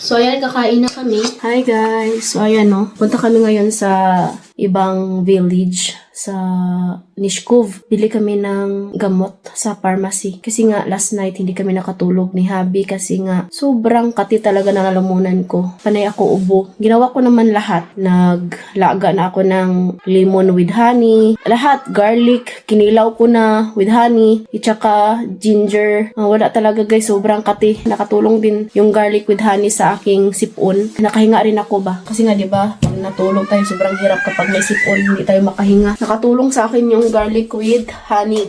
So, ayan, kakain na kami. Hi, guys. So, ayan, no. Punta kami ngayon sa ibang village sa Nishkov. Bili kami ng gamot sa pharmacy. Kasi nga, last night, hindi kami nakatulog ni Habi kasi nga, sobrang kati talaga na nalalamunan ko. Panay ako ubo. Ginawa ko naman lahat. Naglaga na ako ng lemon with honey. Lahat. Garlic. Kinilaw ko na with honey. Tsaka ginger. Wala talaga, guys. Sobrang kati. Nakatulong din yung garlic with honey sa aking sipon. Nakahinga rin ako ba? Kasi nga, di ba, pag natulog tayo, sobrang hirap kapag may sipon, hindi tayo makahinga. Nakatulong sa akin yung garlic with honey.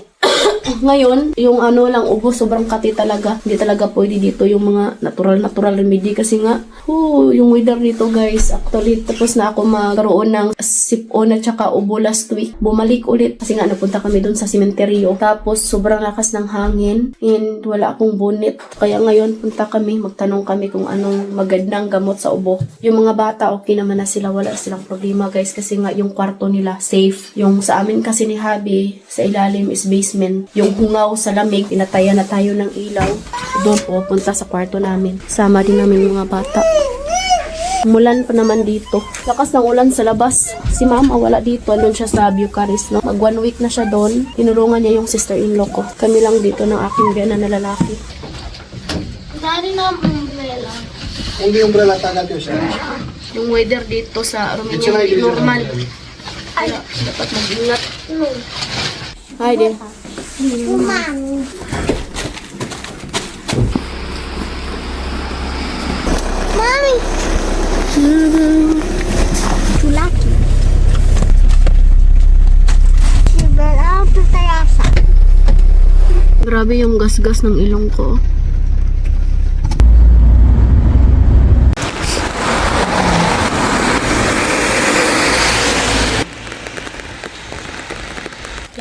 Ngayon, yung ano lang, ubo, sobrang kati talaga. Hindi talaga pwede dito yung mga natural remedy kasi nga, yung weather dito, guys. Actually, tapos na ako magkaroon ng sipon at saka ubo last week. Bumalik ulit kasi nga napunta kami dun sa sementeryo. Tapos, sobrang lakas ng hangin and wala akong bonnet. Kaya ngayon, punta kami, magtanong kami kung anong magandang gamot sa ubo. Yung mga bata, okay naman na sila. Wala silang problema, guys, kasi nga yung kwarto nila safe. Yung sa amin kasi ni Habi, sa ilalim is basement. Yung hungaw sa lamig, pinatayan na tayo ng ilaw. Doon po, punta sa kwarto namin. Sama din namin yung mga bata. Umulan pa naman dito. Lakas ng ulan sa labas. Si mama wala dito. Doon siya sa Bucharest, no? Mag 1 week na siya doon. Tinulungan niya yung sister-in-law ko. Kami lang dito ng aking biyanan na lalaki. Dari na umbrella. Hindi umbrella tagat yun siya. Yung weather dito sa Romania, normal. Kaya dapat mag-ingat. Hi, din. Mami. Mami. Chulaki. Sibera sa terasa. Grabe yung gas-gas ng ilong ko.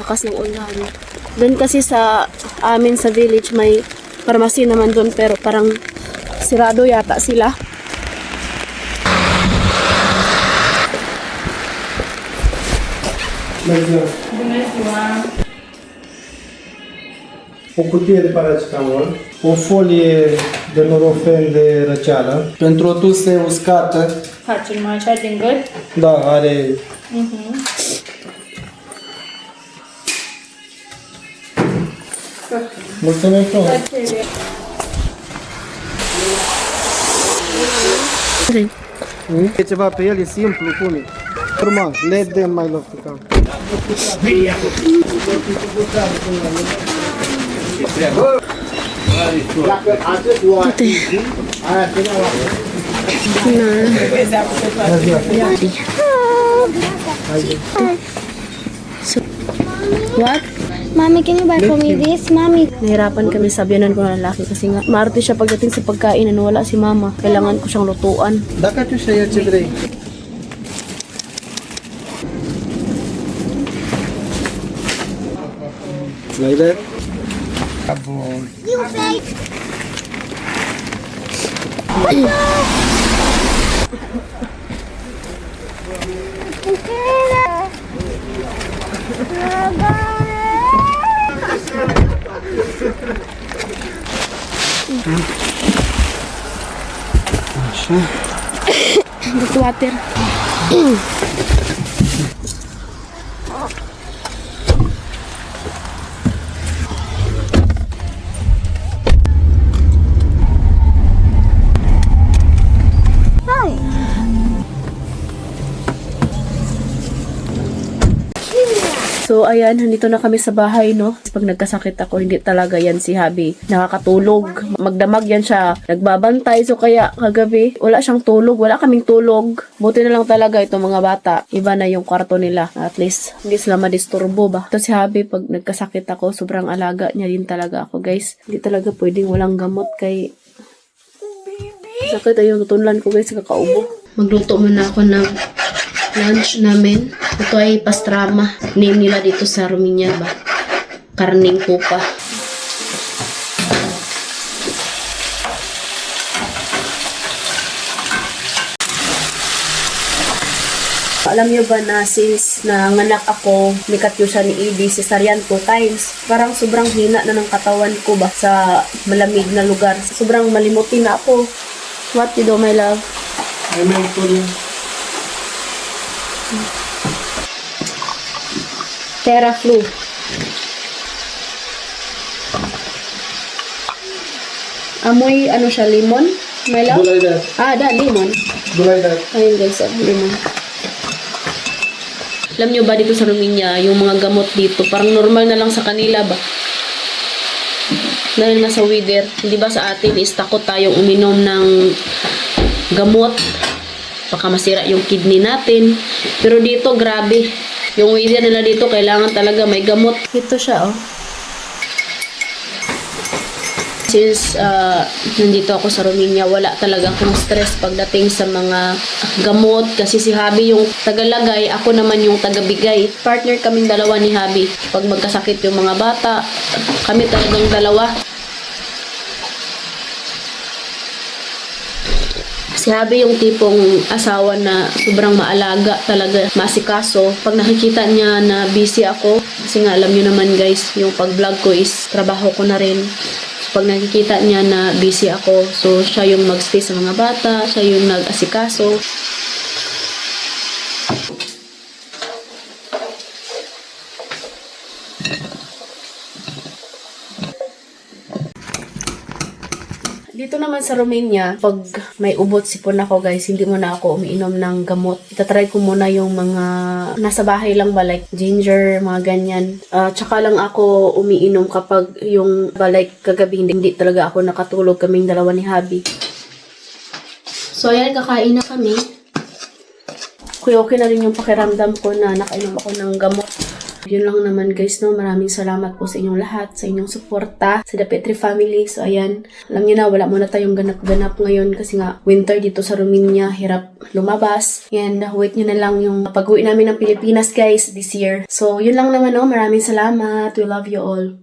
Lakas ng ulan. Doon kasi sa amin sa village may pharmacy naman doon pero parang sirado yata sila. O cutie de paracetamol, o folie de norofen de răceală, pentru o tuse uscată. Face numai așa din gât? Da, are... Mulțumesc frumos! E ceva pe el, e simplu, cum e? Urma, let them my love to come. What? Mommy, can you buy for me this? Mommy. Nahirapan kami sa biyanan ko na lalaki kasi nga maarte siya pagdating sa pagkain na wala si mama. Kailangan ko siyang lutuan. Dacă tu și ce vrei. Slider. Bun. You say. Așa. With water. So, ayan, nandito na kami sa bahay, no? Pag nagkasakit ako, hindi talaga yan si Habi nakakatulog. Magdamag yan siya. Nagbabantay. So, kaya kagabi, wala siyang tulog. Wala kaming tulog. Buti na lang talaga itong mga bata. Iba na yung kwarto nila. At least, hindi sila madisturbo ba? Ito si Habi, pag nagkasakit ako, sobrang alaga niya din talaga ako, guys. Hindi talaga pwedeng walang gamot kay... Sakit ayun, tutunlan ko, guys, kakaubo. Magluto muna ako ng lunch namin. Ito ay pastrama. Name nila dito sa Romania ba? Karning pupa. Alam niyo ba na since nanganak ako, may katyusya ni ED, cesarean 2 times. Parang sobrang hina na ng katawan ko ba sa malamig na lugar. Sobrang malimutin na ako. What you do, my love? I meant to Theraflu. Amoy, ano siya, limon? My love? do like that. Lemon. Do like that. Ayun guys, lemon. Alam nyo ba dito sa Romania, yung mga gamot dito, parang normal na lang sa kanila ba? Dahil nga sa weather, hindi ba sa atin is takot tayong uminom ng gamot, baka masira yung kidney natin. Pero dito, grabe. Yung weather nila dito, kailangan talaga may gamot. Ito siya, oh. Since nandito ako sa Romania, wala talaga akong stress pagdating sa mga gamot. Kasi si Habi yung tagalagay, ako naman yung tagabigay. Partner kaming dalawa ni Habi. Pag magkasakit yung mga bata, kami talagang dalawa. Si Habi yung tipong asawa na sobrang maalaga talaga, masikaso. Pag nakikita niya na busy ako, kasi nga alam niyo naman guys, yung pag-vlog ko is trabaho ko na rin. Pag nakikita niya na busy ako, so siya yung mag-stay sa mga bata, siya yung nag-asikaso. Dito naman sa Romania, pag may ubot sipon ako guys, hindi muna ako umiinom ng gamot. Itatry ko muna yung mga nasa bahay lang ba, like ginger, mga ganyan. Tsaka lang ako umiinom kapag yung like kagabi, hindi talaga ako nakatulog, kaming dalawa ni Habi. So ayan, kakain na kami. Okay na rin yung pakiramdam ko na nakainom ako ng gamot. Yun lang naman guys, no. Maraming salamat po sa inyong lahat, sa inyong suporta, sa The Petri family. So ayan, alam niyo na, wala muna tayong ganap-ganap ngayon kasi nga winter dito sa Romania, hirap lumabas. And wait nyo na lang yung pag-uwi namin ng Pilipinas guys this year. So yun lang naman, no. Maraming salamat. We love you all.